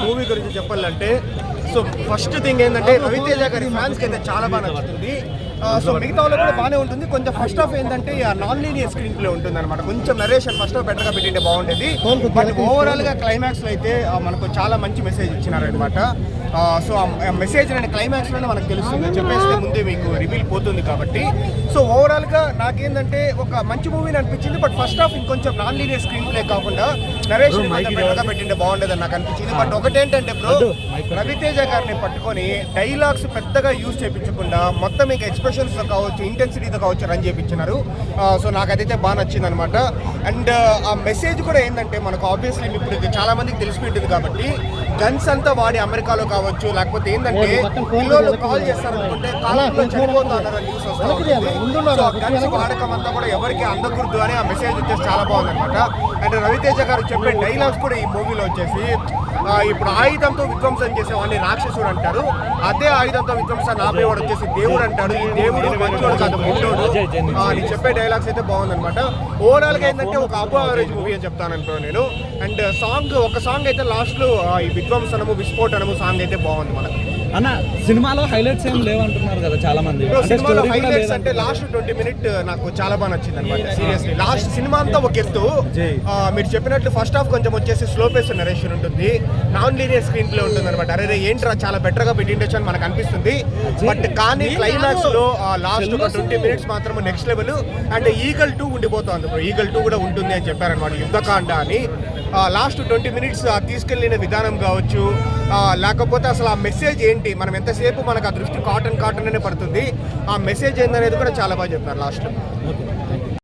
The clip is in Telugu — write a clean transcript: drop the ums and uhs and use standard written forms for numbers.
మూవీ గురించి చెప్పాలంటే సో ఫస్ట్ థింగ్ ఏంటంటే రవితేజ గారి ఫ్యాన్స్కి అయితే చాలా బాగా నచ్చుతుంది. సో మిగతా వాళ్ళు కూడా బాగానే ఉంటుంది. కొంచెం ఫస్ట్ హాఫ్ ఏంటంటే నాన్ లీనియర్ స్క్రీన్ ప్లే ఉంటుంది అనమాట. కొంచెం నరేషన్ ఫస్ట్ హాఫ్ బెటర్గా పెట్టింటే బాగుండేది. బట్ ఓవరాల్గా క్లైమాక్స్లో అయితే మనకు చాలా మంచి మెసేజ్ ఇచ్చినారనమాట. సో ఆ మెసేజ్ అండ్ క్లైమాక్స్లోనే మనకు తెలుస్తుంది, చెప్పేస్తే ముందే మీకు రివీల్ పోతుంది కాబట్టి. సో ఓవరాల్గా నాకేంటంటే ఒక మంచి మూవీని అనిపించింది. బట్ ఫస్ట్ హాఫ్ ఇంకొంచెం నాన్ లీనియర్ స్క్రీన్ ప్లే కాకుండా నరేషన్ బెటర్గా పెట్టింటే బాగుండేదని నాకు అనిపించింది. బట్ ఒకటేంటంటే బ్రో, రవితేజ గారిని పట్టుకొని డైలాగ్స్ పెద్దగా యూజ్ చేయించకుండా మొత్తం మీకు ఎక్స్ప్రెషన్స్తో కావచ్చు, ఇంటెన్సిటీతో కావచ్చు రన్ చేయించినారు. సో నాకు అదైతే బాగా నచ్చింది అనమాట. అండ్ ఆ మెసేజ్ కూడా ఏంటంటే మనకు ఆబ్వియస్లీ ఇప్పుడు చాలా మందికి తెలిసిపోయింది కాబట్టి గన్స్ అంతా వాడి అమెరికాలో కావచ్చు, లేకపోతే ఏంటంటే పిల్లలు కాల్ చేస్తారు అనుకుంటే కాలంలో చనిపోతారని న్యూస్ వస్తుంది. గన్స్ వాడకం అంతా కూడా ఎవరికి అందకూడదు అని ఆ మెసేజ్ వచ్చేసి చాలా బాగుంది అనమాట. అండ్ రవితేజ గారు చెప్పే డైలాగ్స్ కూడా ఈ మూవీలో వచ్చేసి ఇప్పుడు ఆయుధంతో విధ్వంసం చేసేవాడిని రాక్షసుడు అంటారు, అదే ఆయుధంతో విధ్వంసాన్ని ఆపేవాడు వచ్చేసి దేవుడు అంటాడు. ఈ దేవుడు మంచోడు కాదు, ముండోడు అని చెప్పే డైలాగ్స్ అయితే బాగుందనమాట. ఓవరాల్ గా ఏంటంటే ఒక అబో యావరేజ్ మూవీ అని చెప్తాను అనుకో నేను. అండ్ ఒక సాంగ్ అయితే లాస్ట్ లో ఈ విధ్వంసనము విస్ఫోటనము సాంగ్ అయితే బాగుంది మనకు. అన్న సినిమాలో హైలైట్స్ ఏం లేవంటున్నారు కదా చాలా మంది. సినిమాలో హైలైట్స్ అంటే లాస్ట్ 20 minutes నాకు చాలా బాగా నచ్చింది అనమాట. సీరియస్లీ లాస్ట్ సినిమా అంతా ఒక ఎత్తు. మీరు చెప్పినట్లు ఫస్ట్ హాఫ్ కొంచెం వచ్చేసి స్లో పేస్ నరేషన్ ఉంటుంది, నాన్ లీనియర్ స్క్రీన్ ప్లే ఉంటుంది అనమాట. అరే ఏంట్రా చాలా బెటర్ గా పెట్టిండొచ్చు అని మనకు అనిపిస్తుంది. బట్ కానీ క్లైమాక్స్ లో లాస్ట్ ఒక 20 minutes మాత్రం నెక్స్ట్ లెవెల్. అండ్ ఈగల్ 2 ఉండిపోతుంది, ఈగల్ 2 కూడా ఉంటుంది అని చెప్పారనమాట, యుద్ధకాండ అని. లాస్ట్ 20 minutes తీసుకెళ్లిన విధానం కావచ్చు, లేకపోతే అసలు ఆ మెసేజ్ ఏంటి, మనం ఎంతసేపు మనకు ఆ దృష్టి కాటన్ అనే పడుతుంది, ఆ మెసేజ్ ఏందనేది కూడా చాలా బాగా చెప్పారు లాస్ట్.